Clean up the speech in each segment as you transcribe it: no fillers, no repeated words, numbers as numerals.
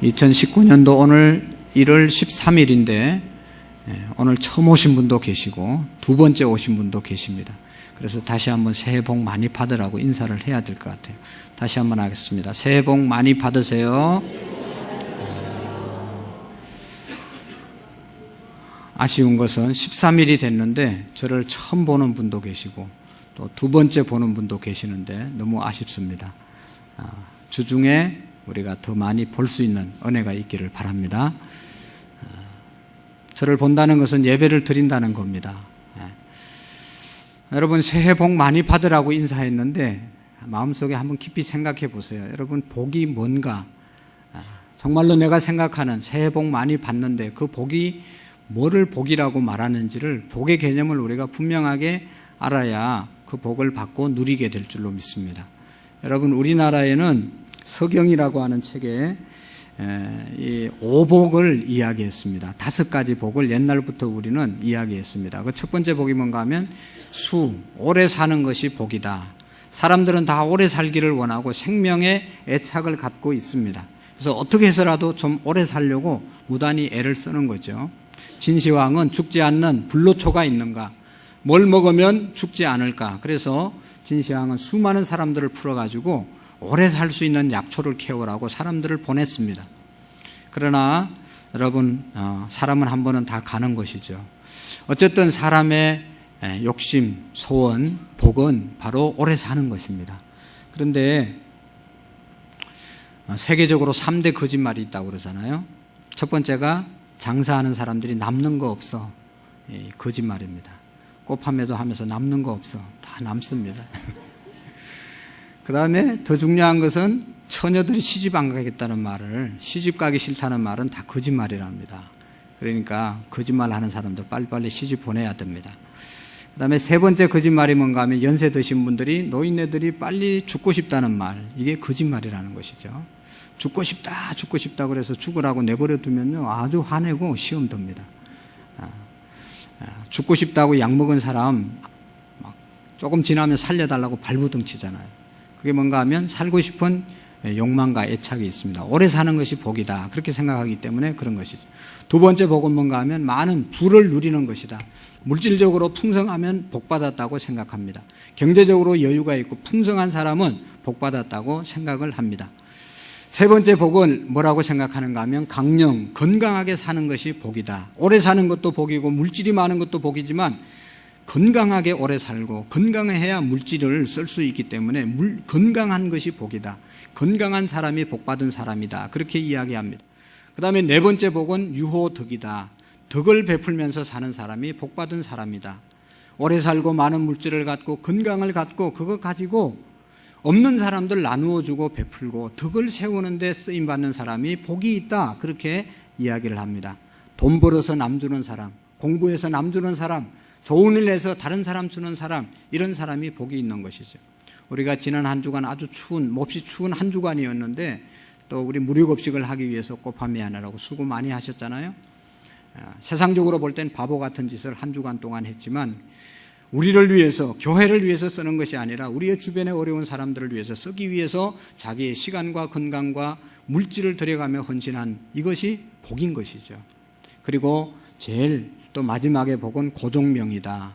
2019년도 오늘 1월 13일인데 오늘 처음 오신 분도 계시고 두 번째 오신 분도 계십니다. 그래서 다시 한번 새해 복 많이 받으라고 인사를 해야 될 것 같아요. 다시 한번 하겠습니다. 새해 복 많이 받으세요. 아쉬운 것은 13일이 됐는데 저를 처음 보는 분도 계시고 또 두 번째 보는 분도 계시는데 너무 아쉽습니다. 주중에 우리가 더 많이 볼 수 있는 은혜가 있기를 바랍니다. 저를 본다는 것은 예배를 드린다는 겁니다. 여러분 새해 복 많이 받으라고 인사했는데 마음속에 한번 깊이 생각해 보세요. 여러분 복이 뭔가? 정말로 내가 생각하는 새해 복 많이 받는데 그 복이 뭐를 복이라고 말하는지를 복의 개념을 우리가 분명하게 알아야 그 복을 받고 누리게 될 줄로 믿습니다. 여러분 우리나라에는 서경이라고 하는 책에 이 오복을 이야기했습니다. 5가지 복을 옛날부터 우리는 이야기했습니다. 그 첫 번째 복이 뭔가 하면 오래 사는 것이 복이다. 사람들은 다 오래 살기를 원하고 생명에 애착을 갖고 있습니다. 그래서 어떻게 해서라도 좀 오래 살려고 무단히 애를 쓰는 거죠. 진시황은 죽지 않는 불로초가 있는가? 뭘 먹으면 죽지 않을까? 그래서 진시황은 수많은 사람들을 풀어가지고 오래 살 수 있는 약초를 캐오라고 사람들을 보냈습니다. 그러나 여러분 사람은 한 번은 다 가는 것이죠. 어쨌든 사람의 욕심, 소원, 복은 바로 오래 사는 것입니다. 그런데 세계적으로 3대 거짓말이 있다고 그러잖아요. 첫 번째가 장사하는 사람들이 남는 거 없어. 거짓말입니다. 꽃판매도 하면서 남는 거 없어. 다 남습니다. 그 다음에 더 중요한 것은 처녀들이 시집 안 가겠다는 말을, 시집 가기 싫다는 말은 다 거짓말이랍니다. 그러니까 거짓말 하는 사람들 빨리빨리 시집 보내야 됩니다. 그 다음에 세 번째 거짓말이 뭔가 하면 연세 드신 분들이 노인네들이 빨리 죽고 싶다는 말, 이게 거짓말이라는 것이죠. 죽고 싶다 그래서 죽으라고 내버려 두면요 아주 화내고 시험 듭니다. 죽고 싶다고 약 먹은 사람 막 조금 지나면 살려달라고 발부둥 치잖아요. 그게 뭔가 하면 살고 싶은 욕망과 애착이 있습니다. 오래 사는 것이 복이다 그렇게 생각하기 때문에 그런 것이죠. 두 번째 복은 뭔가 하면 많은 부를 누리는 것이다. 물질적으로 풍성하면 복받았다고 생각합니다. 경제적으로 여유가 있고 풍성한 사람은 복받았다고 생각을 합니다. 세 번째 복은 뭐라고 생각하는가 하면 강령, 건강하게 사는 것이 복이다. 오래 사는 것도 복이고 물질이 많은 것도 복이지만 건강하게 오래 살고 건강해야 물질을 쓸 수 있기 때문에 건강한 것이 복이다. 건강한 사람이 복받은 사람이다. 그렇게 이야기합니다. 그 다음에 네 번째 복은 유호덕이다. 덕을 베풀면서 사는 사람이 복받은 사람이다. 오래 살고 많은 물질을 갖고 건강을 갖고 그거 가지고 없는 사람들 나누어주고 베풀고 덕을 세우는 데 쓰임받는 사람이 복이 있다. 그렇게 이야기를 합니다. 돈 벌어서 남 주는 사람, 공부해서 남 주는 사람, 좋은 일 해서 다른 사람 주는 사람, 이런 사람이 복이 있는 것이죠. 우리가 지난 한 주간 아주 몹시 추운 한 주간이었는데 또 우리 무료급식을 하기 위해서 꽃판매 하느라고 수고 많이 하셨잖아요. 세상적으로 볼 땐 바보 같은 짓을 한 주간 동안 했지만 우리를 위해서, 교회를 위해서 쓰는 것이 아니라 우리의 주변에 어려운 사람들을 위해서 쓰기 위해서 자기의 시간과 건강과 물질을 들여가며 헌신한 이것이 복인 것이죠. 그리고 제일 또 마지막에 복은 고종명이다.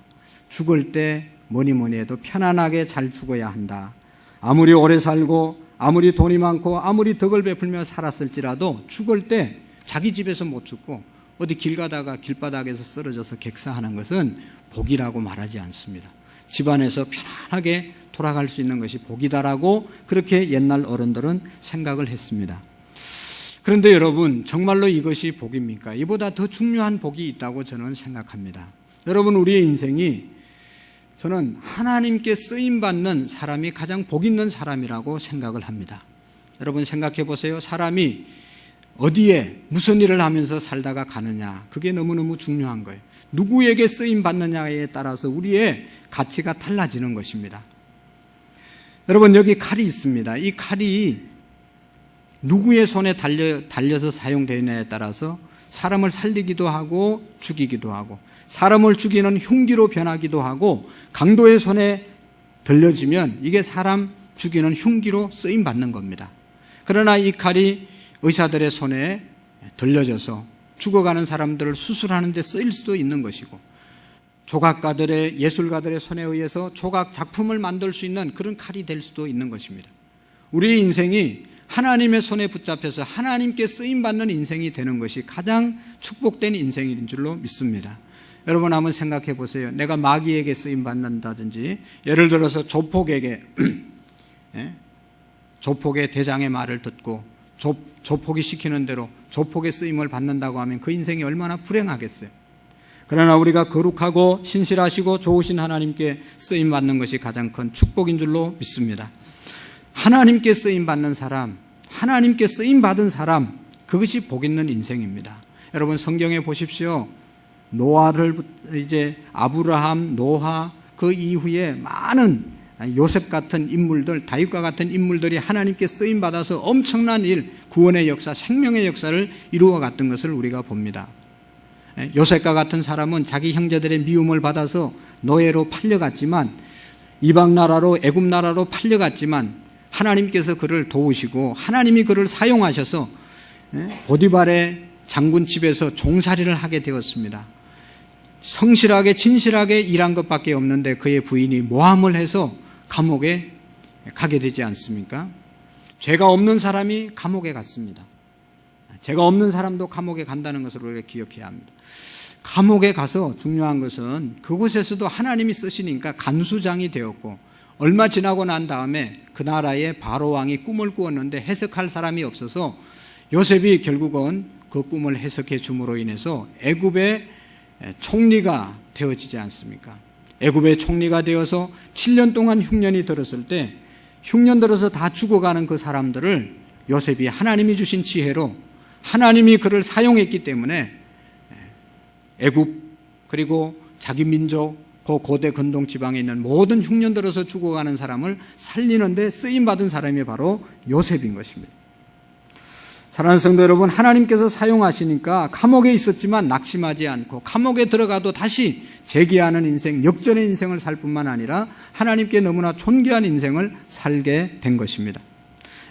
죽을 때 뭐니 해도 편안하게 잘 죽어야 한다. 아무리 오래 살고 아무리 돈이 많고 아무리 덕을 베풀며 살았을지라도 죽을 때 자기 집에서 못 죽고 어디 길 가다가 길바닥에서 쓰러져서 객사하는 것은 복이라고 말하지 않습니다. 집안에서 편안하게 돌아갈 수 있는 것이 복이다라고 그렇게 옛날 어른들은 생각을 했습니다. 그런데 여러분 정말로 이것이 복입니까? 이보다 더 중요한 복이 있다고 저는 생각합니다. 여러분 우리의 인생이 저는 하나님께 쓰임받는 사람이 가장 복 있는 사람이라고 생각을 합니다. 여러분 생각해 보세요. 사람이 어디에 무슨 일을 하면서 살다가 가느냐, 그게 너무너무 중요한 거예요. 누구에게 쓰임받느냐에 따라서 우리의 가치가 달라지는 것입니다. 여러분 여기 칼이 있습니다. 이 칼이 누구의 손에 달려서 사용되느냐에 따라서 사람을 살리기도 하고 죽이기도 하고 사람을 죽이는 흉기로 변하기도 하고 강도의 손에 들려지면 이게 사람 죽이는 흉기로 쓰임받는 겁니다. 그러나 이 칼이 의사들의 손에 들려져서 죽어가는 사람들을 수술하는 데 쓰일 수도 있는 것이고, 조각가들의, 예술가들의 손에 의해서 조각 작품을 만들 수 있는 그런 칼이 될 수도 있는 것입니다. 우리의 인생이 하나님의 손에 붙잡혀서 하나님께 쓰임받는 인생이 되는 것이 가장 축복된 인생인 줄로 믿습니다. 여러분 한번 생각해 보세요. 내가 마귀에게 쓰임받는다든지, 예를 들어서 조폭에게 조폭의 대장의 말을 듣고 조폭이 시키는 대로 조폭의 쓰임을 받는다고 하면 그 인생이 얼마나 불행하겠어요. 그러나 우리가 거룩하고 신실하시고 좋으신 하나님께 쓰임받는 것이 가장 큰 축복인 줄로 믿습니다. 하나님께 쓰임받는 사람, 하나님께 쓰임받은 사람, 그것이 복 있는 인생입니다. 여러분 성경에 보십시오. 노아를 이제 아브라함, 노아, 그 이후에 많은 요셉 같은 인물들, 다윗과 같은 인물들이 하나님께 쓰임받아서 엄청난 일, 구원의 역사, 생명의 역사를 이루어 갔던 것을 우리가 봅니다. 요셉과 같은 사람은 자기 형제들의 미움을 받아서 노예로 팔려갔지만, 이방 나라로, 애굽 나라로 팔려갔지만 하나님께서 그를 도우시고 하나님이 그를 사용하셔서 보디발의 장군 집에서 종살이를 하게 되었습니다. 성실하게 진실하게 일한 것밖에 없는데 그의 부인이 모함을 해서 감옥에 가게 되지 않습니까? 죄가 없는 사람이 감옥에 갔습니다. 죄가 없는 사람도 감옥에 간다는 것을 우리가 기억해야 합니다. 감옥에 가서 중요한 것은 그곳에서도 하나님이 쓰시니까 간수장이 되었고, 얼마 지나고 난 다음에 그 나라의 바로왕이 꿈을 꾸었는데 해석할 사람이 없어서 요셉이 결국은 그 꿈을 해석해 줌으로 인해서 애굽의 총리가 되어지지 않습니까? 애굽의 총리가 되어서 7년 동안 흉년이 들었을 때, 흉년 들어서 다 죽어가는 그 사람들을 요셉이 하나님이 주신 지혜로 하나님이 그를 사용했기 때문에 애굽 그리고 자기 민족, 그 고대 근동 지방에 있는 모든 흉년 들어서 죽어가는 사람을 살리는 데 쓰임받은 사람이 바로 요셉인 것입니다. 사랑하는 성도 여러분, 하나님께서 사용하시니까 감옥에 있었지만 낙심하지 않고 감옥에 들어가도 다시 재기하는 인생, 역전의 인생을 살 뿐만 아니라 하나님께 너무나 존귀한 인생을 살게 된 것입니다.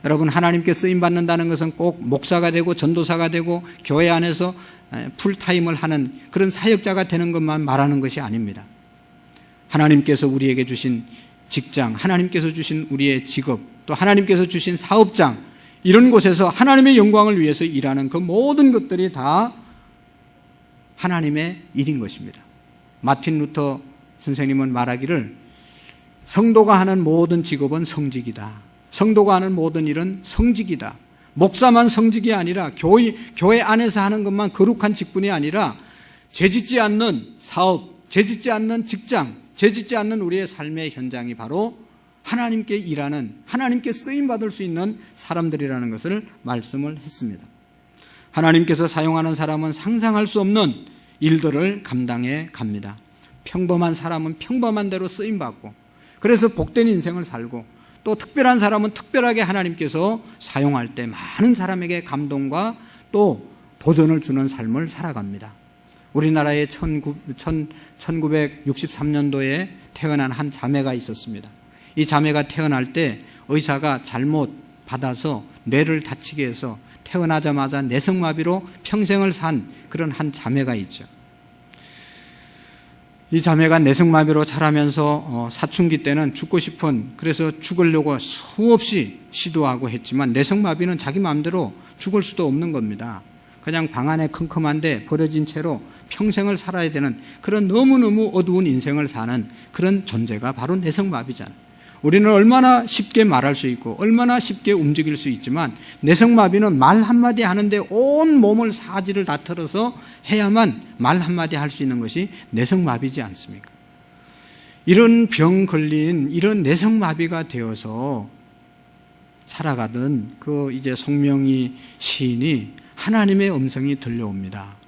여러분, 하나님께 쓰임받는다는 것은 꼭 목사가 되고 전도사가 되고 교회 안에서 풀타임을 하는 그런 사역자가 되는 것만 말하는 것이 아닙니다. 하나님께서 우리에게 주신 직장, 하나님께서 주신 우리의 직업, 또 하나님께서 주신 사업장, 이런 곳에서 하나님의 영광을 위해서 일하는 그 모든 것들이 다 하나님의 일인 것입니다. 마틴 루터 선생님은 말하기를, 성도가 하는 모든 직업은 성직이다. 성도가 하는 모든 일은 성직이다. 목사만 성직이 아니라 교회 안에서 하는 것만 거룩한 직분이 아니라 죄짓지 않는 사업, 죄짓지 않는 직장, 죄짓지 않는 우리의 삶의 현장이 바로 하나님께 일하는, 하나님께 쓰임받을 수 있는 사람들이라는 것을 말씀을 했습니다. 하나님께서 사용하는 사람은 상상할 수 없는 일들을 감당해 갑니다. 평범한 사람은 평범한 대로 쓰임받고, 그래서 복된 인생을 살고, 또 특별한 사람은 특별하게 하나님께서 사용할 때 많은 사람에게 감동과 또 도전을 주는 삶을 살아갑니다. 우리나라에 1963년도에 태어난 한 자매가 있었습니다. 이 자매가 태어날 때 의사가 잘못 받아서 뇌를 다치게 해서 태어나자마자 뇌성마비로 평생을 산 그런 한 자매가 있죠. 이 자매가 뇌성마비로 자라면서 사춘기 때는 죽고 싶은, 그래서 죽으려고 수없이 시도하고 했지만 뇌성마비는 자기 마음대로 죽을 수도 없는 겁니다. 그냥 방 안에 컴컴한데 버려진 채로 평생을 살아야 되는 그런 너무너무 어두운 인생을 사는 그런 존재가 바로 뇌성마비잖아요. 우리는 얼마나 쉽게 말할 수 있고 얼마나 쉽게 움직일 수 있지만, 뇌성마비는 말 한마디 하는데 온 몸을 사지를 다 털어서 해야만 말 한마디 할 수 있는 것이 뇌성마비지 않습니까? 이런 병 걸린 이런 뇌성마비가 되어서 살아가던 그 이제 송명희 시인이 하나님의 음성이 들려옵니다.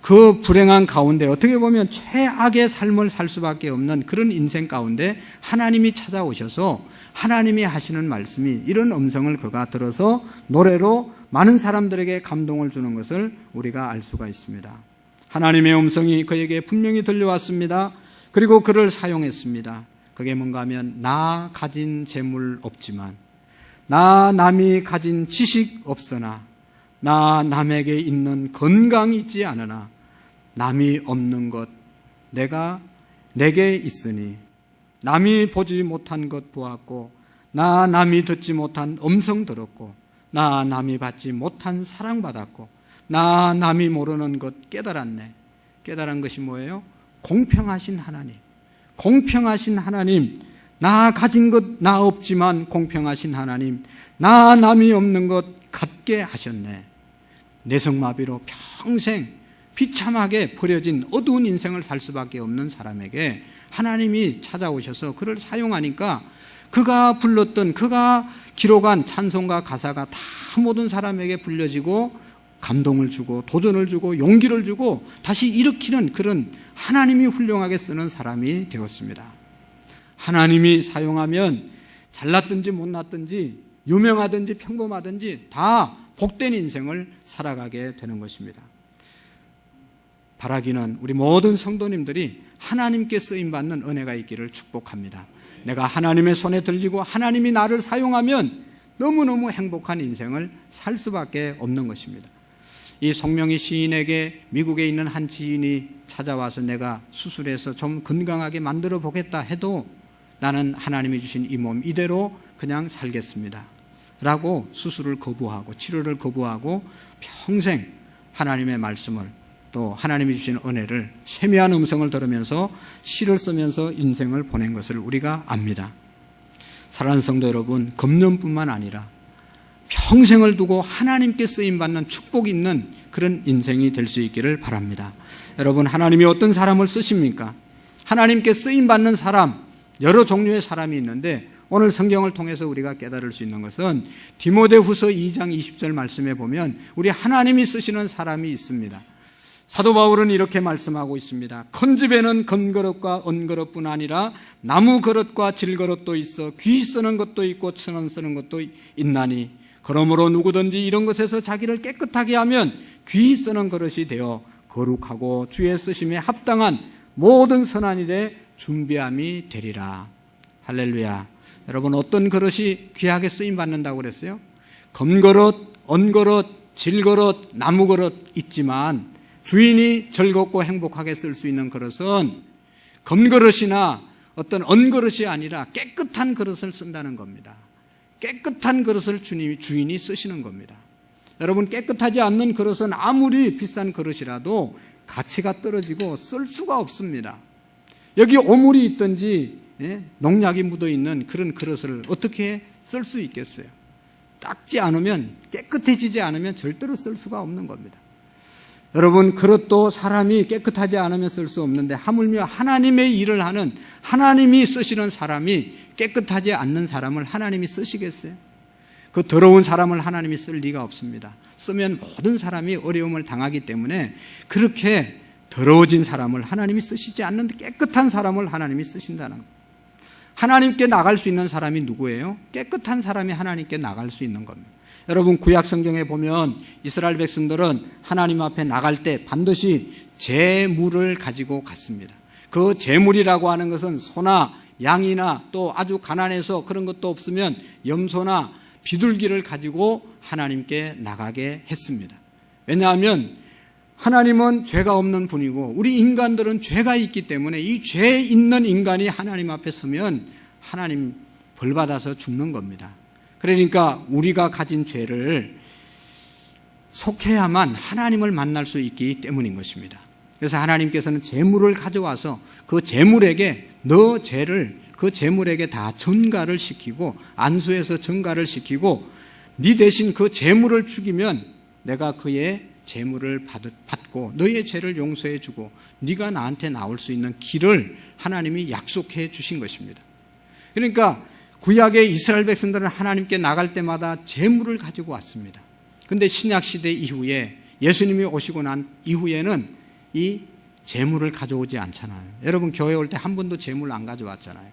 그 불행한 가운데 어떻게 보면 최악의 삶을 살 수밖에 없는 그런 인생 가운데 하나님이 찾아오셔서 하나님이 하시는 말씀이, 이런 음성을 그가 들어서 노래로 많은 사람들에게 감동을 주는 것을 우리가 알 수가 있습니다. 하나님의 음성이 그에게 분명히 들려왔습니다. 그리고 그를 사용했습니다. 그게 뭔가 하면, 나 가진 재물 없지만, 나 남이 가진 지식 없으나 나 남에게 있는 건강이 있지 않으나 남이 없는 것 내게 있으니 남이 보지 못한 것 보았고 나 남이 듣지 못한 음성 들었고 나 남이 받지 못한 사랑받았고 나 남이 모르는 것 깨달았네. 깨달은 것이 뭐예요? 공평하신 하나님. 공평하신 하나님. 나 가진 것 나 없지만 공평하신 하나님. 나 남이 없는 것 갖게 하셨네. 내성마비로 평생 비참하게 버려진 어두운 인생을 살 수밖에 없는 사람에게 하나님이 찾아오셔서 그를 사용하니까 그가 불렀던, 그가 기록한 찬송과 가사가 다 모든 사람에게 불려지고 감동을 주고 도전을 주고 용기를 주고 다시 일으키는 그런 하나님이 훌륭하게 쓰는 사람이 되었습니다. 하나님이 사용하면 잘났든지 못났든지 유명하든지 평범하든지 다 복된 인생을 살아가게 되는 것입니다. 바라기는 우리 모든 성도님들이 하나님께 쓰임받는 은혜가 있기를 축복합니다. 내가 하나님의 손에 들리고 하나님이 나를 사용하면 너무너무 행복한 인생을 살 수밖에 없는 것입니다. 이 송명희 시인에게 미국에 있는 한 지인이 찾아와서 내가 수술해서 좀 건강하게 만들어 보겠다 해도 나는 하나님이 주신 이 몸 이대로 그냥 살겠습니다 라고 수술을 거부하고 치료를 거부하고 평생 하나님의 말씀을 또 하나님이 주신 은혜를 세미한 음성을 들으면서 시를 쓰면서 인생을 보낸 것을 우리가 압니다. 사랑하는 성도 여러분, 금년뿐만 아니라 평생을 두고 하나님께 쓰임받는 축복이 있는 그런 인생이 될 수 있기를 바랍니다. 여러분, 하나님이 어떤 사람을 쓰십니까? 하나님께 쓰임받는 사람, 여러 종류의 사람이 있는데 오늘 성경을 통해서 우리가 깨달을 수 있는 것은 디모데후서 2장 20절 말씀에 보면 우리 하나님이 쓰시는 사람이 있습니다. 사도 바울은 이렇게 말씀하고 있습니다. 큰 집에는 금그릇과 은그릇뿐 아니라 나무 그릇과 질그릇도 있어 귀 쓰는 것도 있고 천원 쓰는 것도 있나니 그러므로 누구든지 이런 것에서 자기를 깨끗하게 하면 귀 쓰는 그릇이 되어 거룩하고 주의 쓰심에 합당한 모든 선한 일에 준비함이 되리라. 할렐루야. 여러분, 어떤 그릇이 귀하게 쓰임받는다고 그랬어요? 금그릇, 은그릇, 질그릇, 나무그릇 있지만 주인이 즐겁고 행복하게 쓸 수 있는 그릇은 금그릇이나 어떤 은그릇이 아니라 깨끗한 그릇을 쓴다는 겁니다. 깨끗한 그릇을 주인이 쓰시는 겁니다. 여러분, 깨끗하지 않는 그릇은 아무리 비싼 그릇이라도 가치가 떨어지고 쓸 수가 없습니다. 여기 오물이 있든지 농약이 묻어있는 그런 그릇을 어떻게 쓸 수 있겠어요? 닦지 않으면, 깨끗해지지 않으면 절대로 쓸 수가 없는 겁니다. 여러분, 그릇도 사람이 깨끗하지 않으면 쓸 수 없는데 하물며 하나님의 일을 하는 하나님이 쓰시는 사람이 깨끗하지 않는 사람을 하나님이 쓰시겠어요? 그 더러운 사람을 하나님이 쓸 리가 없습니다. 쓰면 모든 사람이 어려움을 당하기 때문에 그렇게 더러워진 사람을 하나님이 쓰시지 않는데 깨끗한 사람을 하나님이 쓰신다는 거예요. 하나님께 나갈 수 있는 사람이 누구예요? 깨끗한 사람이 하나님께 나갈 수 있는 겁니다. 여러분, 구약 성경에 보면 이스라엘 백성들은 하나님 앞에 나갈 때 반드시 제물을 가지고 갔습니다. 그 제물이라고 하는 것은 소나 양이나 또 아주 가난해서 그런 것도 없으면 염소나 비둘기를 가지고 하나님께 나가게 했습니다. 왜냐하면 하나님은 죄가 없는 분이고 우리 인간들은 죄가 있기 때문에 이 죄 있는 인간이 하나님 앞에 서면 하나님 벌 받아서 죽는 겁니다. 그러니까 우리가 가진 죄를 속해야만 하나님을 만날 수 있기 때문인 것입니다. 그래서 하나님께서는 제물을 가져와서 그 제물에게 너 죄를 그 제물에게 다 전가를 시키고 안수해서 전가를 시키고 네 대신 그 제물을 죽이면 내가 그의 제물을 받고 너의 죄를 용서해 주고 네가 나한테 나올 수 있는 길을 하나님이 약속해 주신 것입니다. 그러니까 구약의 이스라엘 백성들은 하나님께 나갈 때마다 제물을 가지고 왔습니다. 그런데 신약시대 이후에 예수님이 오시고 난 이후에는 이 제물을 가져오지 않잖아요. 여러분, 교회 올 때 한 번도 제물 안 가져왔잖아요.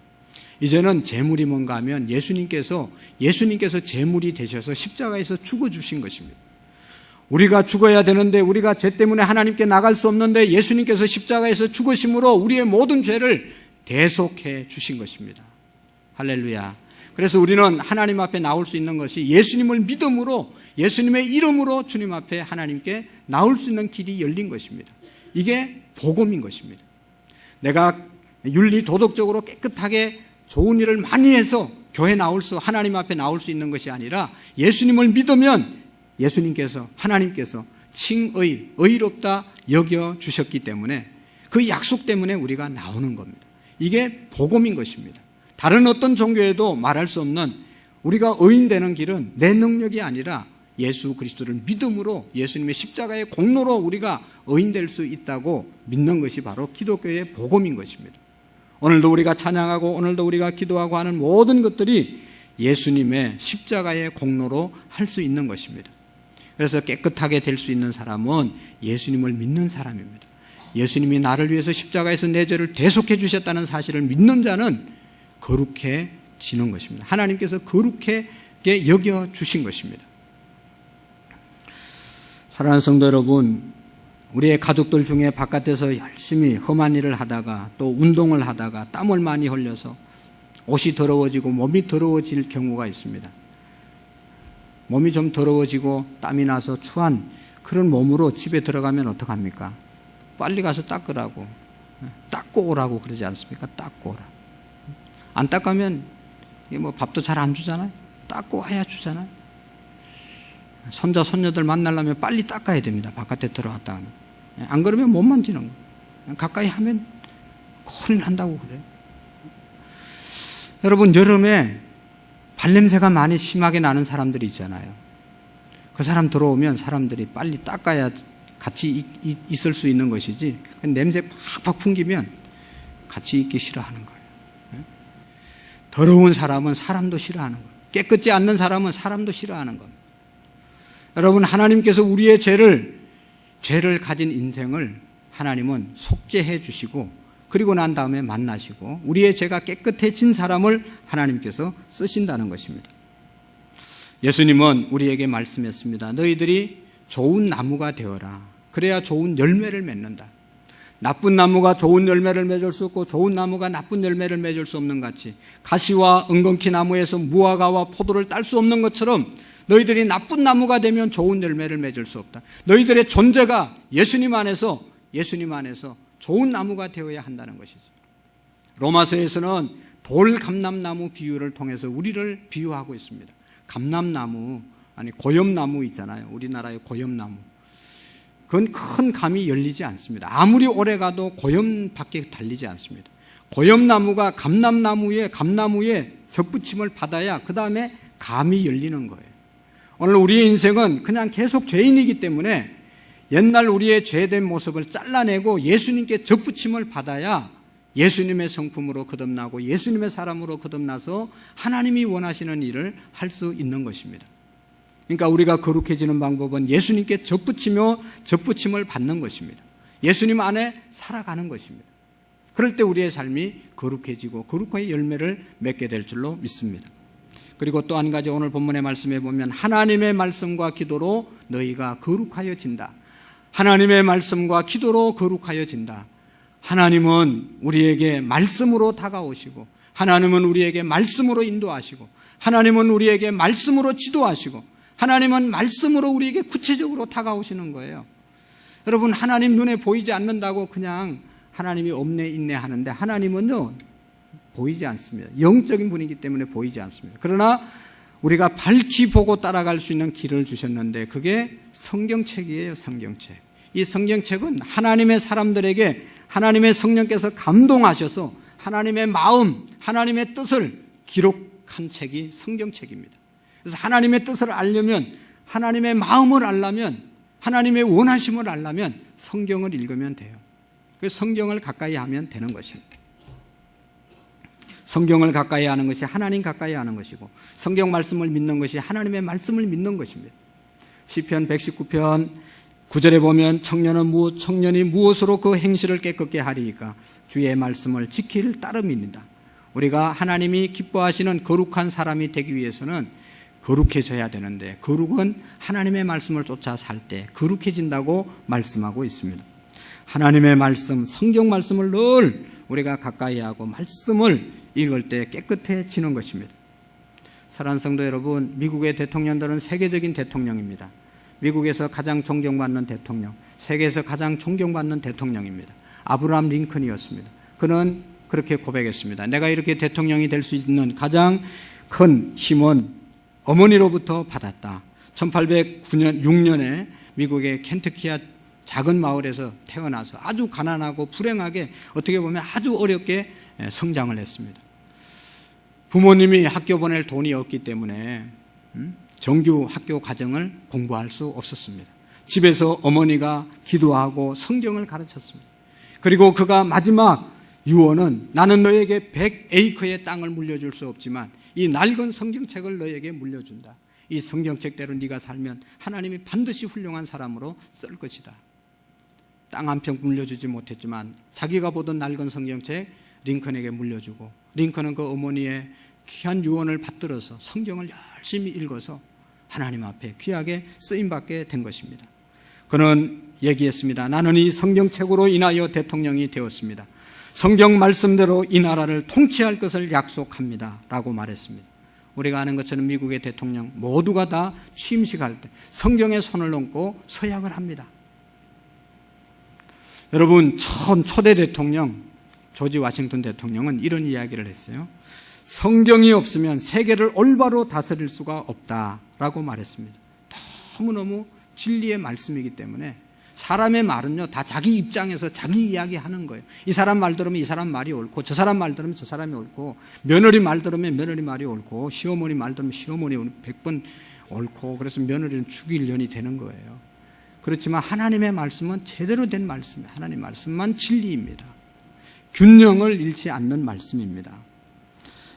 이제는 제물이 뭔가 하면 예수님께서 제물이 되셔서 십자가에서 죽어주신 것입니다. 우리가 죽어야 되는데 우리가 죄 때문에 하나님께 나갈 수 없는데 예수님께서 십자가에서 죽으심으로 우리의 모든 죄를 대속해 주신 것입니다. 할렐루야. 그래서 우리는 하나님 앞에 나올 수 있는 것이 예수님을 믿음으로, 예수님의 이름으로 주님 앞에 하나님께 나올 수 있는 길이 열린 것입니다. 이게 복음인 것입니다. 내가 윤리 도덕적으로 깨끗하게 좋은 일을 많이 해서 교회 하나님 앞에 나올 수 있는 것이 아니라 예수님을 믿으면 예수님께서, 하나님께서 칭의, 의롭다 여겨주셨기 때문에 그 약속 때문에 우리가 나오는 겁니다. 이게 복음인 것입니다. 다른 어떤 종교에도 말할 수 없는, 우리가 의인되는 길은 내 능력이 아니라 예수 그리스도를 믿음으로, 예수님의 십자가의 공로로 우리가 의인될 수 있다고 믿는 것이 바로 기독교의 복음인 것입니다. 오늘도 우리가 찬양하고 오늘도 우리가 기도하고 하는 모든 것들이 예수님의 십자가의 공로로 할 수 있는 것입니다. 그래서 깨끗하게 될 수 있는 사람은 예수님을 믿는 사람입니다. 예수님이 나를 위해서 십자가에서 내 죄를 대속해 주셨다는 사실을 믿는 자는 거룩해지는 것입니다. 하나님께서 거룩하게 여겨주신 것입니다. 사랑하는 성도 여러분, 우리의 가족들 중에 바깥에서 열심히 험한 일을 하다가 또 운동을 하다가 땀을 많이 흘려서 옷이 더러워지고 몸이 더러워질 경우가 있습니다. 몸이 좀 더러워지고 땀이 나서 추한 그런 몸으로 집에 들어가면 어떡합니까? 빨리 가서 닦으라고, 닦고 오라고 그러지 않습니까? 닦고 오라. 안 닦으면 밥도 잘 안 주잖아요. 닦고 와야 주잖아요. 손자 손녀들 만나려면 빨리 닦아야 됩니다. 바깥에 들어갔다 하면. 안 그러면 못 만지는 거예요. 가까이 하면 큰일 난다고 그래요. 여러분, 여름에 발냄새가 많이 심하게 나는 사람들이 있잖아요. 그 사람 들어오면 사람들이 빨리 닦아야 같이 있을 수 있는 것이지, 냄새 팍팍 풍기면 같이 있기 싫어하는 거예요. 더러운 사람은 사람도 싫어하는 거예요. 깨끗지 않는 사람은 사람도 싫어하는 겁니다. 여러분, 하나님께서 우리의 죄를 가진 인생을 하나님은 속죄해 주시고, 그리고 난 다음에 만나시고 우리의 죄가 깨끗해진 사람을 하나님께서 쓰신다는 것입니다. 예수님은 우리에게 말씀했습니다. 너희들이 좋은 나무가 되어라. 그래야 좋은 열매를 맺는다. 나쁜 나무가 좋은 열매를 맺을 수 없고 좋은 나무가 나쁜 열매를 맺을 수 없는 같이, 가시와 은근키 나무에서 무화과와 포도를 딸 수 없는 것처럼 너희들이 나쁜 나무가 되면 좋은 열매를 맺을 수 없다. 너희들의 존재가 예수님 안에서 좋은 나무가 되어야 한다는 것이죠. 로마서에서는 돌 감람나무 비유를 통해서 우리를 비유하고 있습니다. 감람나무, 고염나무 있잖아요. 우리나라의 고염나무. 그건 큰 감이 열리지 않습니다. 아무리 오래 가도 고염밖에 달리지 않습니다. 고염나무가 감나무에 접붙임을 받아야 그 다음에 감이 열리는 거예요. 오늘 우리의 인생은 그냥 계속 죄인이기 때문에 옛날 우리의 죄된 모습을 잘라내고 예수님께 접붙임을 받아야 예수님의 성품으로 거듭나고 예수님의 사람으로 거듭나서 하나님이 원하시는 일을 할 수 있는 것입니다. 그러니까 우리가 거룩해지는 방법은 예수님께 접붙임을 받는 것입니다. 예수님 안에 살아가는 것입니다. 그럴 때 우리의 삶이 거룩해지고 거룩한 열매를 맺게 될 줄로 믿습니다. 그리고 또 한 가지, 오늘 본문의 말씀에 보면 하나님의 말씀과 기도로 너희가 거룩하여진다. 하나님의 말씀과 기도로 거룩하여진다. 하나님은 우리에게 말씀으로 다가오시고, 하나님은 우리에게 말씀으로 인도하시고, 하나님은 우리에게 말씀으로 지도하시고, 하나님은 말씀으로 우리에게 구체적으로 다가오시는 거예요. 여러분, 하나님 눈에 보이지 않는다고 그냥 하나님이 없네 있네 하는데 하나님은요 보이지 않습니다. 영적인 분이기 때문에 보이지 않습니다. 그러나 우리가 밝히 보고 따라갈 수 있는 길을 주셨는데 그게 성경책이에요. 성경책. 이 성경책은 하나님의 사람들에게 하나님의 성령께서 감동하셔서 하나님의 마음, 하나님의 뜻을 기록한 책이 성경책입니다. 그래서 하나님의 뜻을 알려면, 하나님의 마음을 알려면, 하나님의 원하심을 알려면 성경을 읽으면 돼요. 그래서 성경을 가까이 하면 되는 것입니다. 성경을 가까이 하는 것이 하나님 가까이 하는 것이고, 성경 말씀을 믿는 것이 하나님의 말씀을 믿는 것입니다. 시편 119편 9절에 보면 청년이 무엇으로 그 행실을 깨끗게 하리이까? 주의 말씀을 지킬 따름입니다. 우리가 하나님이 기뻐하시는 거룩한 사람이 되기 위해서는 거룩해져야 되는데, 거룩은 하나님의 말씀을 쫓아 살 때 거룩해진다고 말씀하고 있습니다. 하나님의 말씀, 성경 말씀을 늘 우리가 가까이 하고 말씀을 읽을 때 깨끗해지는 것입니다. 사랑하는 성도 여러분, 미국의 대통령들은 세계적인 대통령입니다. 미국에서 가장 존경받는 대통령, 세계에서 가장 존경받는 대통령입니다. 아브라함 링컨이었습니다. 그는 그렇게 고백했습니다. 내가 이렇게 대통령이 될 수 있는 가장 큰 힘은 어머니로부터 받았다. 1806년에 미국의 켄터키아 작은 마을에서 태어나서 아주 가난하고 불행하게 어떻게 보면 아주 어렵게 성장을 했습니다. 부모님이 학교 보낼 돈이 없기 때문에 정규 학교 과정을 공부할 수 없었습니다. 집에서 어머니가 기도하고 성경을 가르쳤습니다. 그리고 그가 마지막 유언은 나는 너에게 100에이커의 땅을 물려줄 수 없지만 이 낡은 성경책을 너에게 물려준다. 이 성경책대로 네가 살면 하나님이 반드시 훌륭한 사람으로 쓸 것이다. 땅 한 평 물려주지 못했지만 자기가 보던 낡은 성경책 링컨에게 물려주고 링컨은 그 어머니의 귀한 유언을 받들어서 성경을 열심히 읽어서 하나님 앞에 귀하게 쓰임받게 된 것입니다. 그는 얘기했습니다. 나는 이 성경책으로 인하여 대통령이 되었습니다. 성경 말씀대로 이 나라를 통치할 것을 약속합니다 라고 말했습니다. 우리가 아는 것처럼 미국의 대통령 모두가 다 취임식할 때 성경에 손을 얹고 서약을 합니다. 여러분, 초대 대통령 조지 워싱턴 대통령은 이런 이야기를 했어요. 성경이 없으면 세계를 올바로 다스릴 수가 없다라고 말했습니다. 너무너무 진리의 말씀이기 때문에 사람의 말은요 다 자기 입장에서 자기 이야기하는 거예요. 이 사람 말 들으면 이 사람 말이 옳고 저 사람 말 들으면 저 사람이 옳고 며느리 말 들으면 며느리 말이 옳고 시어머니 말 들으면 시어머니 100번 옳고 그래서 며느리는 죽일 년이 되는 거예요. 그렇지만 하나님의 말씀은 제대로 된 말씀이에요. 하나님의 말씀만 진리입니다. 균형을 잃지 않는 말씀입니다.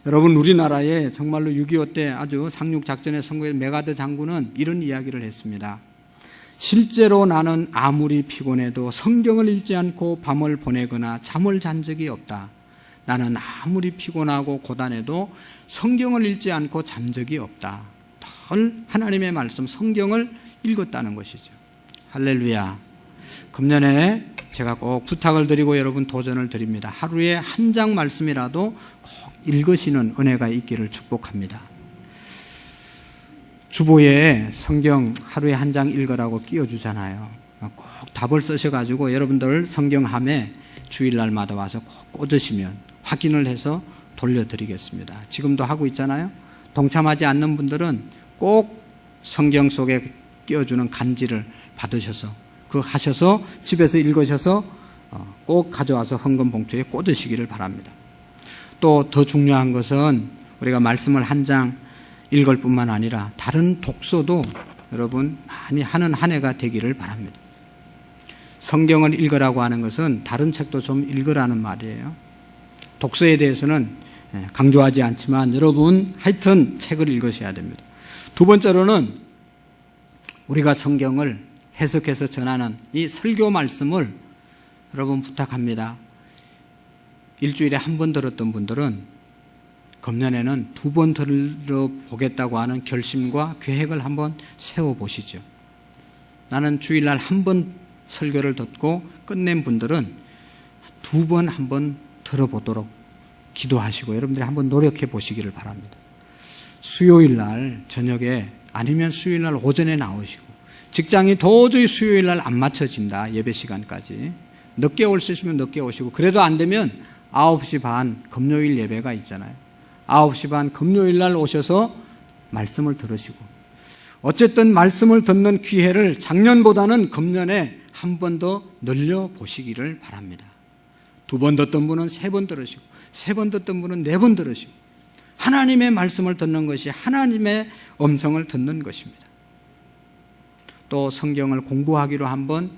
여러분, 우리나라에 정말로 6.25 때 아주 상륙작전에 성공한 메가드 장군은 이런 이야기를 했습니다. 실제로 나는 아무리 피곤해도 성경을 읽지 않고 밤을 보내거나 잠을 잔 적이 없다. 나는 아무리 피곤하고 고단해도 성경을 읽지 않고 잔 적이 없다. 늘 하나님의 말씀 성경을 읽었다는 것이죠. 할렐루야. 금년에 제가 꼭 부탁을 드리고 여러분 도전을 드립니다. 하루에 한 장 말씀이라도 꼭 읽으시는 은혜가 있기를 축복합니다. 주보에 성경 하루에 한 장 읽으라고 끼워주잖아요. 꼭 답을 쓰셔가지고 여러분들 성경함에 주일날마다 와서 꼭 꽂으시면 확인을 해서 돌려드리겠습니다. 지금도 하고 있잖아요. 동참하지 않는 분들은 꼭 성경 속에 끼워주는 간지를 받으셔서 하셔서 집에서 읽으셔서 꼭 가져와서 헌금 봉투에 꽂으시기를 바랍니다. 또 더 중요한 것은 우리가 말씀을 한 장 읽을 뿐만 아니라 다른 독서도 여러분 많이 하는 한 해가 되기를 바랍니다. 성경을 읽으라고 하는 것은 다른 책도 좀 읽으라는 말이에요. 독서에 대해서는 강조하지 않지만 여러분 하여튼 책을 읽으셔야 됩니다. 두 번째로는 우리가 성경을 해석해서 전하는 이 설교 말씀을 여러분 부탁합니다. 일주일에 한 번 들었던 분들은 금년에는 2번 들어보겠다고 하는 결심과 계획을 한번 세워보시죠. 나는 주일날 한 번 설교를 듣고 끝낸 분들은 2번 한번 들어보도록 기도하시고 여러분들이 한번 노력해 보시기를 바랍니다. 수요일날 저녁에 아니면 수요일날 오전에 나오시고 직장이 도저히 수요일날 안 맞춰진다. 예배 시간까지. 늦게 올 수 있으면 늦게 오시고 그래도 안 되면 9시 반 금요일 예배가 있잖아요. 9시 반 금요일날 오셔서 말씀을 들으시고 어쨌든 말씀을 듣는 기회를 작년보다는 금년에 한 번 더 늘려보시기를 바랍니다. 2번 듣던 분은 3번 들으시고 3번 듣던 분은 4번 들으시고 하나님의 말씀을 듣는 것이 하나님의 음성을 듣는 것입니다. 또 성경을 공부하기로 한번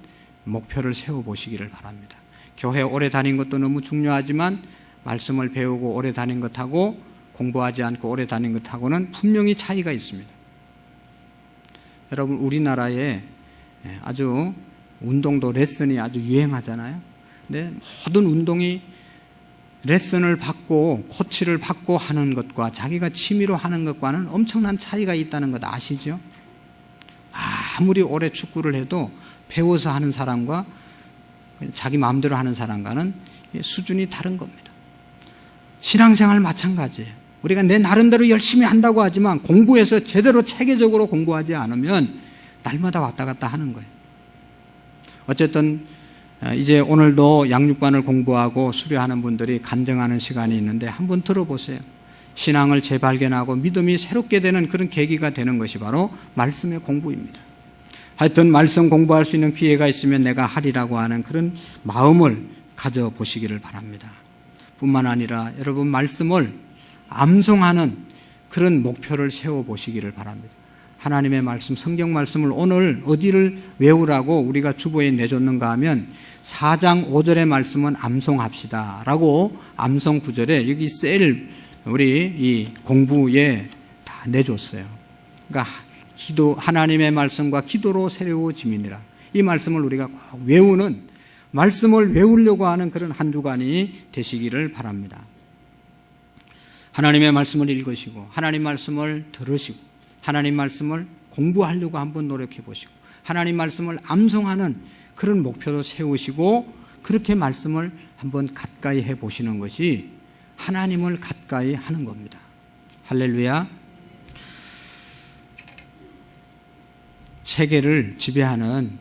목표를 세워보시기를 바랍니다. 교회 오래 다닌 것도 너무 중요하지만 말씀을 배우고 오래 다닌 것하고 공부하지 않고 오래 다닌 것하고는 분명히 차이가 있습니다. 여러분 우리나라에 아주 운동도 레슨이 아주 유행하잖아요. 근데 모든 운동이 레슨을 받고 코치를 받고 하는 것과 자기가 취미로 하는 것과는 엄청난 차이가 있다는 것 아시죠? 아무리 오래 축구를 해도 배워서 하는 사람과 자기 마음대로 하는 사람과는 수준이 다른 겁니다. 신앙생활 마찬가지예요. 우리가 내 나름대로 열심히 한다고 하지만 공부해서 제대로 체계적으로 공부하지 않으면 날마다 왔다 갔다 하는 거예요. 어쨌든 이제 오늘도 양육반을 공부하고 수료하는 분들이 간증하는 시간이 있는데 한번 들어보세요. 신앙을 재발견하고 믿음이 새롭게 되는 그런 계기가 되는 것이 바로 말씀의 공부입니다. 하여튼 말씀 공부할 수 있는 기회가 있으면 내가 하리라고 하는 그런 마음을 가져보시기를 바랍니다. 뿐만 아니라 여러분 말씀을 암송하는 그런 목표를 세워보시기를 바랍니다. 하나님의 말씀, 성경 말씀을 오늘 어디를 외우라고 우리가 주보에 내줬는가 하면 4장 5절의 말씀은 암송합시다 라고 암송 구절에 여기 우리 이 공부에 다 내줬어요. 그러니까 하나님의 말씀과 기도로 세워짐이니라. 이 말씀을 우리가 꼭 외우는, 말씀을 외우려고 하는 그런 한 주간이 되시기를 바랍니다. 하나님의 말씀을 읽으시고 하나님 말씀을 들으시고 하나님 말씀을 공부하려고 한번 노력해 보시고 하나님 말씀을 암송하는 그런 목표도 세우시고 그렇게 말씀을 한번 가까이 해 보시는 것이 하나님을 가까이 하는 겁니다. 할렐루야. 세계를 지배하는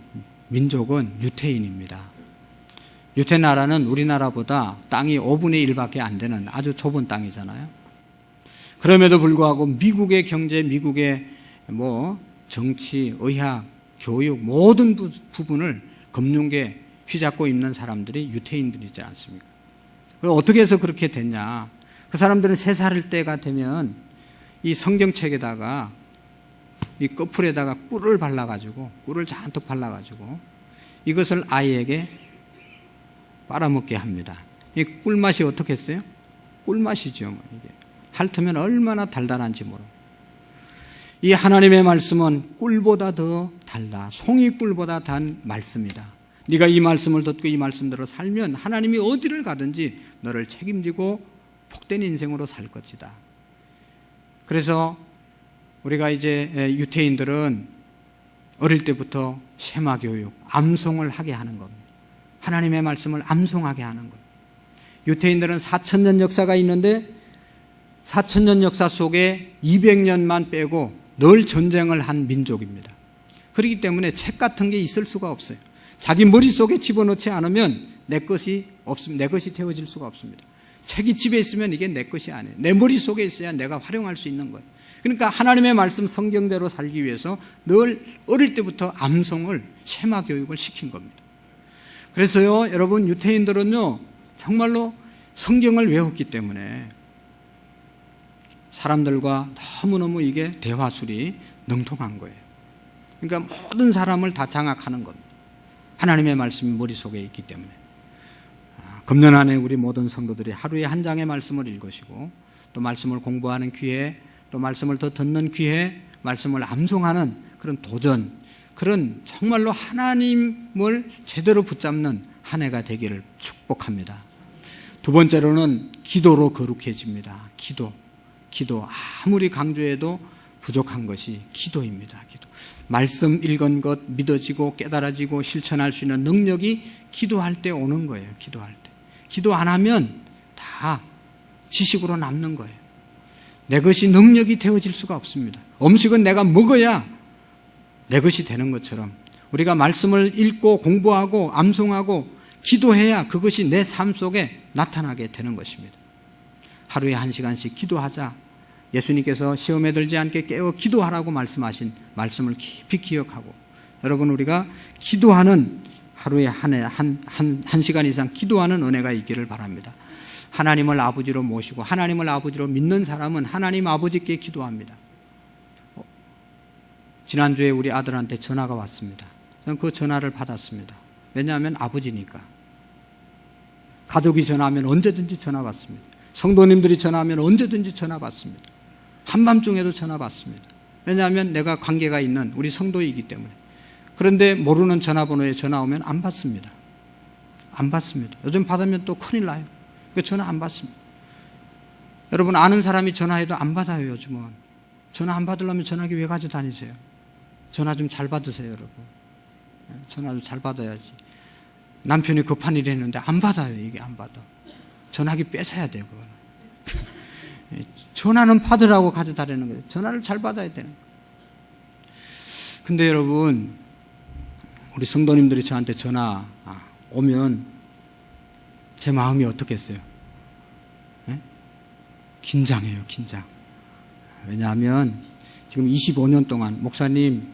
민족은 유태인입니다. 유태 나라는 우리나라보다 땅이 5분의 1밖에 안 되는 아주 좁은 땅이잖아요. 그럼에도 불구하고 미국의 경제, 미국의 정치, 의학, 교육 모든 부분을 금융계 휘잡고 있는 사람들이 유태인들이지 않습니까? 어떻게 해서 그렇게 됐냐? 그 사람들은 3살 때가 되면 이 성경책에다가 이 꺼풀에다가 꿀을 발라가지고, 꿀을 잔뜩 발라가지고 이것을 아이에게 빨아먹게 합니다. 이 꿀맛이 어떻겠어요? 꿀맛이죠. 이게 핥으면 얼마나 달달한지 모르고. 이 하나님의 말씀은 꿀보다 더 달다. 송이꿀보다 단 말씀이다. 네가 이 말씀을 듣고 이 말씀대로 살면 하나님이 어디를 가든지 너를 책임지고 복된 인생으로 살 것이다. 그래서 우리가 이제 유태인들은 어릴 때부터 쉐마 교육, 암송을 하게 하는 겁니다. 하나님의 말씀을 암송하게 하는 거예요. 유태인들은 4,000년 역사가 있는데 4,000년 역사 속에 200년만 빼고 늘 전쟁을 한 민족입니다. 그렇기 때문에 책 같은 게 있을 수가 없어요. 자기 머릿속에 집어넣지 않으면 내 것이 없습니다. 내 것이 되어질 수가 없습니다. 책이 집에 있으면 이게 내 것이 아니에요. 내 머릿속에 있어야 내가 활용할 수 있는 거예요. 그러니까 하나님의 말씀 성경대로 살기 위해서 늘 어릴 때부터 암송을, 쉐마 교육을 시킨 겁니다. 그래서요, 여러분, 유태인들은요, 정말로 성경을 외웠기 때문에 사람들과 너무너무 이게 대화술이 능통한 거예요. 그러니까 모든 사람을 다 장악하는 겁니다. 하나님의 말씀이 머릿속에 있기 때문에. 금년 안에 우리 모든 성도들이 하루에 한 장의 말씀을 읽으시고 또 말씀을 공부하는 기회, 또 말씀을 더 듣는 기회, 말씀을 암송하는 그런 도전, 그런 정말로 하나님을 제대로 붙잡는 한 해가 되기를 축복합니다. 두 번째로는 기도로 거룩해집니다. 기도. 아무리 강조해도 부족한 것이 기도입니다. 기도. 말씀 읽은 것 믿어지고 깨달아지고 실천할 수 있는 능력이 기도할 때 오는 거예요. 기도할 때. 기도 안 하면 다 지식으로 남는 거예요. 내 것이 능력이 되어질 수가 없습니다. 음식은 내가 먹어야 내 것이 되는 것처럼 우리가 말씀을 읽고 공부하고 암송하고 기도해야 그것이 내 삶 속에 나타나게 되는 것입니다. 하루에 1시간씩 기도하자. 예수님께서 시험에 들지 않게 깨어 기도하라고 말씀하신 말씀을 깊이 기억하고 여러분 우리가 기도하는 하루에 한 시간 이상 기도하는 은혜가 있기를 바랍니다. 하나님을 아버지로 모시고 하나님을 아버지로 믿는 사람은 하나님 아버지께 기도합니다. 지난주에 우리 아들한테 전화가 왔습니다. 저는 그 전화를 받았습니다. 왜냐하면 아버지니까. 가족이 전화하면 언제든지 전화 받습니다. 성도님들이 전화하면 언제든지 전화 받습니다. 한밤중에도 전화 받습니다. 왜냐하면 내가 관계가 있는 우리 성도이기 때문에. 그런데 모르는 전화번호에 전화 오면 안 받습니다. 안 받습니다. 요즘 받으면 또 큰일 나요. 그러니까 전화 안 받습니다. 여러분 아는 사람이 전화해도 안 받아요. 요즘은. 전화 안 받으려면 전화기 왜 가지고 다니세요? 전화 좀 잘 받으세요. 여러분. 전화 좀 잘 받아야지. 남편이 급한 일 했는데 안 받아요. 이게 안 받아. 전화기 뺏어야 돼요. 그거는. 전화는 받으라고 가져다라는 거예요. 전화를 잘 받아야 되는 거예요. 근데 여러분, 우리 성도님들이 저한테 전화 오면 제 마음이 어떻겠어요? 네? 긴장해요, 긴장. 왜냐하면 지금 25년 동안 목사님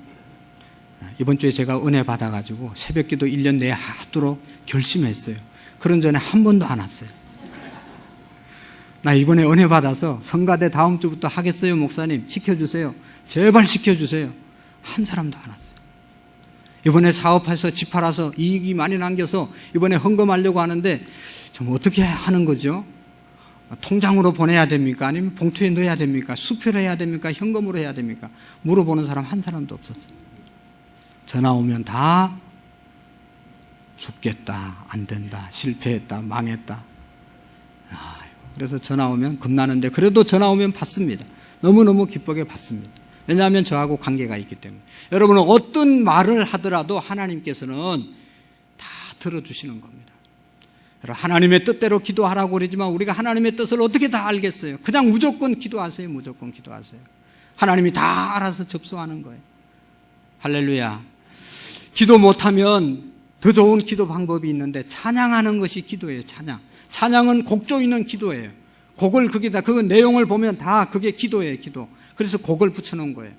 이번 주에 제가 은혜 받아가지고 새벽기도 1년 내에 하도록 결심했어요. 그런 전에 한 번도 안 왔어요. 나 이번에 은혜 받아서 성가대 다음 주부터 하겠어요, 목사님. 시켜주세요. 제발 시켜주세요. 한 사람도 안 왔어요. 이번에 사업해서 집 팔아서 이익이 많이 남겨서 이번에 헌금하려고 하는데 좀 어떻게 하는 거죠? 통장으로 보내야 됩니까? 아니면 봉투에 넣어야 됩니까? 수표로 해야 됩니까? 현금으로 해야 됩니까? 물어보는 사람 한 사람도 없었어요. 전화 오면 다 죽겠다, 안 된다, 실패했다, 망했다. 그래서 전화 오면 겁나는데 그래도 전화 오면 받습니다. 너무너무 기쁘게 받습니다. 왜냐하면 저하고 관계가 있기 때문에. 여러분은 어떤 말을 하더라도 하나님께서는 다 들어주시는 겁니다. 하나님의 뜻대로 기도하라고 그러지만 우리가 하나님의 뜻을 어떻게 다 알겠어요? 그냥 무조건 기도하세요. 무조건 기도하세요. 하나님이 다 알아서 접수하는 거예요. 할렐루야. 기도 못하면 더 좋은 기도 방법이 있는데 찬양하는 것이 기도예요. 찬양. 찬양은 곡조 있는 기도예요. 곡을 거기다 그 내용을 보면 다 그게 기도예요. 기도. 그래서 곡을 붙여놓은 거예요.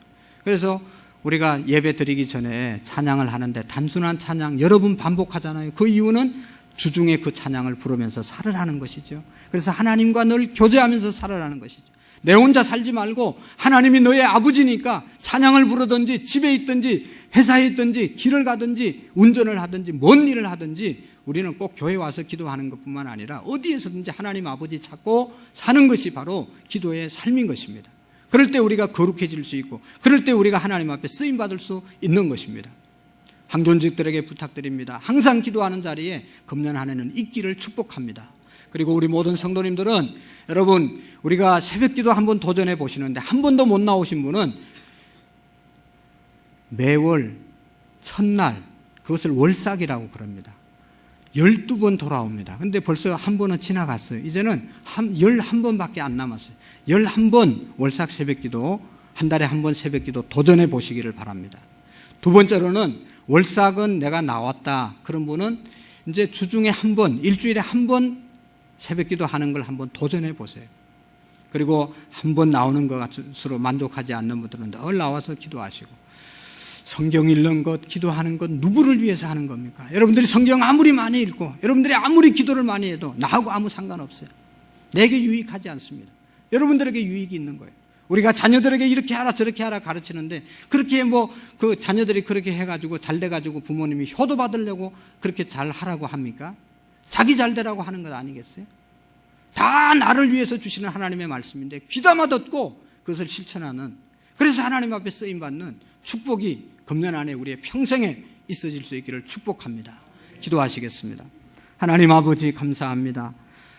그래서 우리가 예배 드리기 전에 찬양을 하는데 단순한 찬양 여러 번 반복하잖아요. 그 이유는 주중에 그 찬양을 부르면서 살으라는 것이죠. 그래서 하나님과 늘 교제하면서 살으라는 것이죠. 내 혼자 살지 말고 하나님이 너의 아버지니까 찬양을 부르든지 집에 있든지 회사에 있든지 길을 가든지 운전을 하든지 뭔 일을 하든지 우리는 꼭 교회 와서 기도하는 것뿐만 아니라 어디에서든지 하나님 아버지 찾고 사는 것이 바로 기도의 삶인 것입니다. 그럴 때 우리가 거룩해질 수 있고 그럴 때 우리가 하나님 앞에 쓰임받을 수 있는 것입니다. 항존직들에게 부탁드립니다. 항상 기도하는 자리에 금년 한 해는 있기를 축복합니다. 그리고 우리 모든 성도님들은 여러분 우리가 새벽기도 한번 도전해 보시는데 한 번도 못 나오신 분은 매월 첫날 그것을 월삭이라고 그럽니다. 12번 돌아옵니다. 근데 벌써 한 번은 지나갔어요. 이제는 11번밖에 안 남았어요. 11번 월삭 새벽기도 한 달에 한 번 새벽기도 도전해 보시기를 바랍니다. 두 번째로는 월삭은 내가 나왔다. 그런 분은 이제 주중에 한 번, 일주일에 한 번 새벽기도 하는 걸 한번 도전해 보세요. 그리고 한 번 나오는 것으로 만족하지 않는 분들은 늘 나와서 기도하시고 성경 읽는 것, 기도하는 것 누구를 위해서 하는 겁니까? 여러분들이 성경 아무리 많이 읽고 여러분들이 아무리 기도를 많이 해도 나하고 아무 상관없어요. 내게 유익하지 않습니다. 여러분들에게 유익이 있는 거예요. 우리가 자녀들에게 이렇게 하라 저렇게 하라 가르치는데 그렇게 그 자녀들이 그렇게 해가지고 잘 돼가지고 부모님이 효도 받으려고 그렇게 잘 하라고 합니까? 자기 잘 되라고 하는 것 아니겠어요? 다 나를 위해서 주시는 하나님의 말씀인데 귀담아 듣고 그것을 실천하는 그래서 하나님 앞에 쓰임받는 축복이 금년 안에 우리의 평생에 있어질 수 있기를 축복합니다. 기도하시겠습니다. 하나님 아버지 감사합니다.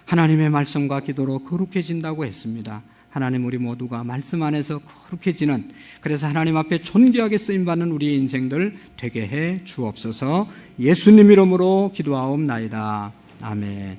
하나님의 말씀과 기도로 거룩해진다고 했습니다. 하나님 우리 모두가 말씀 안에서 거룩해지는 그래서 하나님 앞에 존귀하게 쓰임받는 우리의 인생들 되게 해 주옵소서. 예수님 이름으로 기도하옵나이다. 아멘.